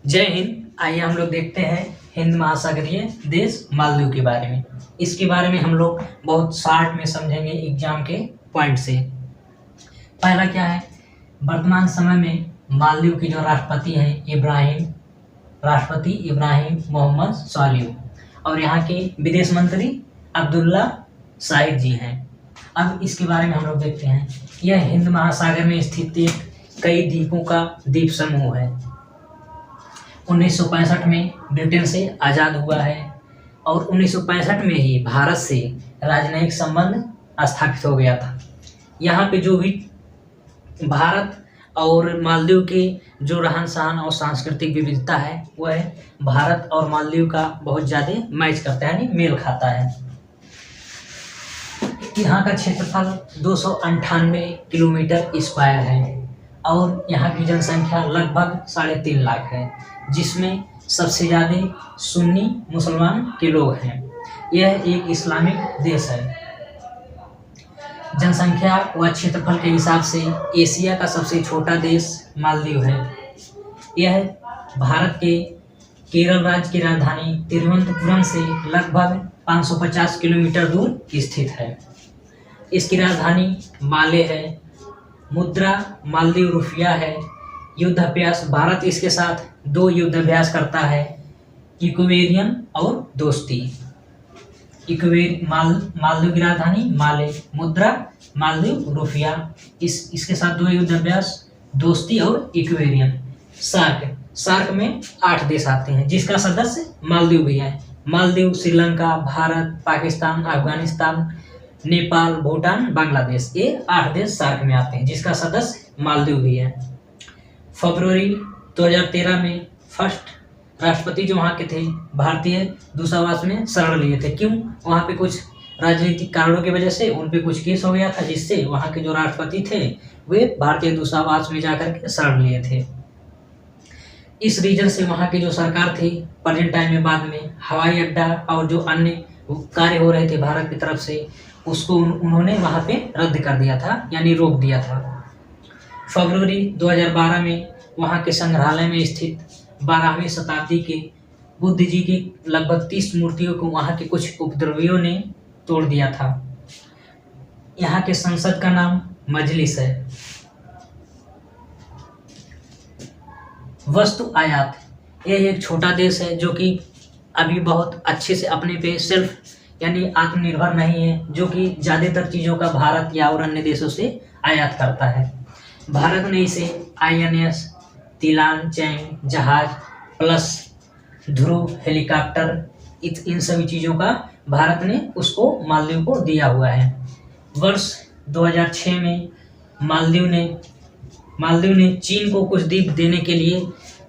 जय हिंद। आइए हम लोग देखते हैं हिंद महासागरीय देश मालदीव के बारे में। इसके बारे में हम लोग बहुत शार्ट में समझेंगे एग्जाम के पॉइंट से। पहला क्या है, वर्तमान समय में मालदीव की जो राष्ट्रपति है राष्ट्रपति इब्राहिम मोहम्मद सोलिह और यहाँ के विदेश मंत्री अब्दुल्ला शाहिद जी हैं। अब इसके बारे में हम लोग देखते हैं। यह हिंद महासागर में स्थित एक कई द्वीपों का द्वीप समूह है। 1965 में ब्रिटेन से आज़ाद हुआ है और 1965 में ही भारत से राजनयिक संबंध स्थापित हो गया था। यहाँ पे जो भी भारत और मालदीव के जो रहन सहन और सांस्कृतिक विविधता है वह भारत और मालदीव का बहुत ज़्यादा मैच करता है, यानी मेल खाता है। यहाँ का क्षेत्रफल 298 किलोमीटर स्क्वायर है और यहाँ की जनसंख्या लगभग 3.5 लाख है, जिसमें सबसे ज़्यादा सुन्नी मुसलमान के लोग हैं। यह एक इस्लामिक देश है। जनसंख्या व क्षेत्रफल के हिसाब से एशिया का सबसे छोटा देश मालदीव है। यह भारत के केरल राज्य की राजधानी तिरुवनंतपुरम से लगभग 550 किलोमीटर दूर स्थित है। इसकी राजधानी माले है। मुद्रा मालदीव रुपया है। युद्धाभ्यास भारत इसके साथ 2 युद्धाभ्यास करता है, इक्वेरियन और दोस्ती। मालदीव की राजधानी माले, मुद्रा मालदीव रुपया, इसके साथ 2 युद्धाभ्यास, दोस्ती और इक्वेरियन। सार्क में 8 देश आते हैं, जिसका सदस्य मालदीव भी है। मालदीव, श्रीलंका, भारत, पाकिस्तान, अफगानिस्तान, नेपाल, भूटान, बांग्लादेश, ये 8 देश सार्क में आते हैं, जिसका सदस्य मालदीव भी है। फरवरी 2013 में फर्स्ट राष्ट्रपति जो वहाँ के थे भारतीय दूतावास में शरण लिए थे। क्यों? वहाँ पे कुछ राजनीतिक कारणों की वजह से उन पे कुछ केस हो गया था, जिससे वहाँ के जो राष्ट्रपति थे वे भारतीय दूतावास में जाकर के शरण लिए थे। इस रीजन से वहाँ की जो सरकार थी प्रेजेंट टाइम में, बाद में हवाई अड्डा और जो अन्य कार्य हो रहे थे भारत की तरफ से, उसको उन्होंने वहाँ पे रद्द कर दिया था, यानी रोक दिया था। फरवरी 2012 में वहाँ के संग्रहालय में स्थित 12वीं शताब्दी के बुद्ध जी की लगभग 30 मूर्तियों को वहाँ के कुछ उपद्रवियों ने तोड़ दिया था। यहाँ के संसद का नाम मजलिस है। वस्तु आयात, यह एक छोटा देश है जो कि अभी बहुत अच्छे से अपने पे सेल्फ यानी आत्मनिर्भर नहीं है, जो कि ज़्यादातर चीज़ों का भारत या और अन्य देशों से आयात करता है। भारत ने इसे INS तिलान चैंग जहाज प्लस ध्रुव हेलीकॉप्टर इन सभी चीज़ों का भारत ने उसको मालदीव को दिया हुआ है। वर्ष 2006 में मालदीव ने चीन को कुछ द्वीप देने के लिए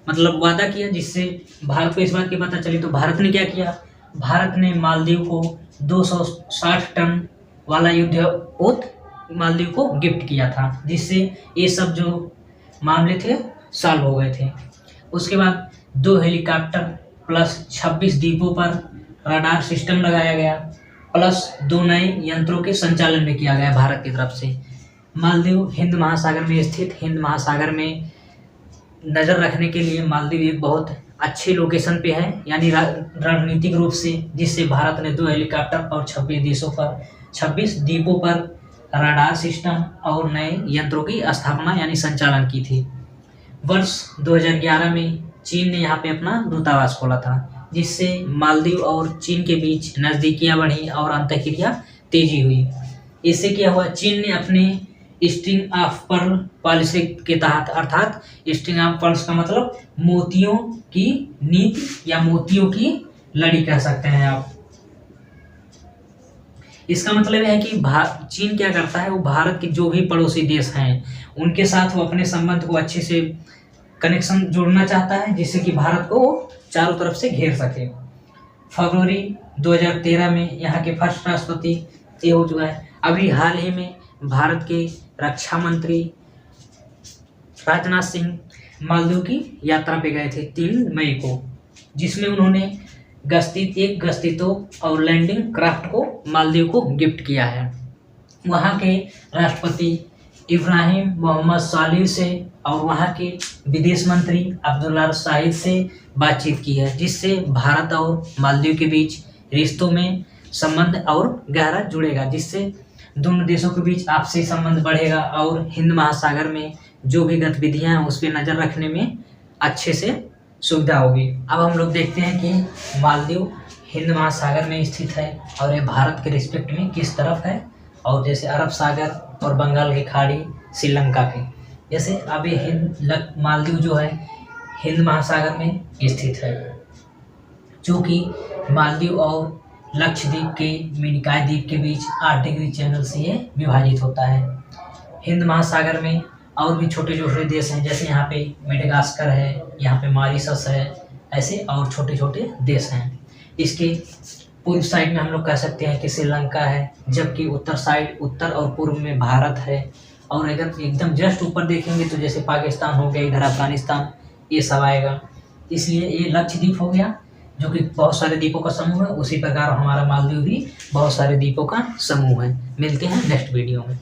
मतलब वादा किया, जिससे भारत को इस बात की पता चली। तो भारत ने क्या किया, भारत ने मालदीव को 260 टन वाला युद्धपोत मालदीव को गिफ्ट किया था, जिससे ये सब जो मामले थे सॉल्व हो गए थे। उसके बाद 2 हेलीकॉप्टर प्लस 26 द्वीपों पर रडार सिस्टम लगाया गया, प्लस 2 नए यंत्रों के संचालन भी किया गया भारत की तरफ से। मालदीव हिंद महासागर में स्थित, हिंद महासागर में नज़र रखने के लिए मालदीव एक बहुत अच्छे लोकेशन पे है, यानी रणनीतिक रूप से, जिससे भारत ने 2 हेलीकॉप्टर और 26 द्वीपों पर रडार सिस्टम और नए यंत्रों की स्थापना यानी संचालन की थी। वर्ष 2011 में चीन ने यहाँ पे अपना दूतावास खोला था, जिससे मालदीव और चीन के बीच नज़दीकियाँ बढ़ी और अंतःक्रिया तेजी हुई। इससे क्या हुआ, चीन ने अपने स्ट्रिंग ऑफ पर्ल पॉलिसी के तहत, अर्थात स्ट्रिंग ऑफ पर्ल्स का मतलब मोतियों की नीति या मोतियों की लड़ी कह सकते हैं आप। इसका मतलब है कि चीन क्या करता है, वो भारत के जो भी पड़ोसी देश हैं उनके साथ वो अपने संबंध को अच्छे से कनेक्शन जोड़ना चाहता है, जिससे कि भारत को चारों तरफ से घेर सके। फरवरी 2013 में यहाँ के फर्स्ट राष्ट्रपति ये हो चुका है। अभी हाल ही में भारत के रक्षा मंत्री राजनाथ सिंह मालदीव की यात्रा पे गए थे 3 मई को, जिसमें उन्होंने एक गश्तीतोप और लैंडिंग क्राफ्ट को मालदीव को गिफ्ट किया है। वहाँ के राष्ट्रपति इब्राहिम मोहम्मद सोलिह से और वहाँ के विदेश मंत्री अब्दुल्ला शाहिद से बातचीत की है, जिससे भारत और मालदीव के बीच रिश्तों में संबंध और गहरा जुड़ेगा, जिससे दोनों देशों के बीच आपसी संबंध बढ़ेगा और हिंद महासागर में जो भी गतिविधियां हैं उस पर नज़र रखने में अच्छे से सुविधा होगी। अब हम लोग देखते हैं कि मालदीव हिंद महासागर में स्थित है और ये भारत के रिस्पेक्ट में किस तरफ है, और जैसे अरब सागर और बंगाल की खाड़ी श्रीलंका के, जैसे अब ये मालदीव जो है हिंद महासागर में स्थित है, जो कि मालदीव और लक्षद्वीप के मिनिकॉय द्वीप के बीच 8 डिग्री चैनल से ये विभाजित होता है। हिंद महासागर में और भी छोटे छोटे देश हैं, जैसे यहाँ पे मेडागास्कर है, यहाँ पे मॉरिशस है, ऐसे और छोटे छोटे देश हैं। इसके पूर्व साइड में हम लोग कह सकते हैं कि श्रीलंका है, जबकि उत्तर और पूर्व में भारत है। और अगर एकदम जस्ट ऊपर देखेंगे तो जैसे पाकिस्तान हो गया, इधर अफगानिस्तान, ये सब आएगा। इसलिए ये लक्षद्वीप हो गया, जो कि बहुत सारे द्वीपों का समूह है। उसी प्रकार हमारा मालदीव भी बहुत सारे द्वीपों का समूह है। मिलते हैं नेक्स्ट वीडियो में।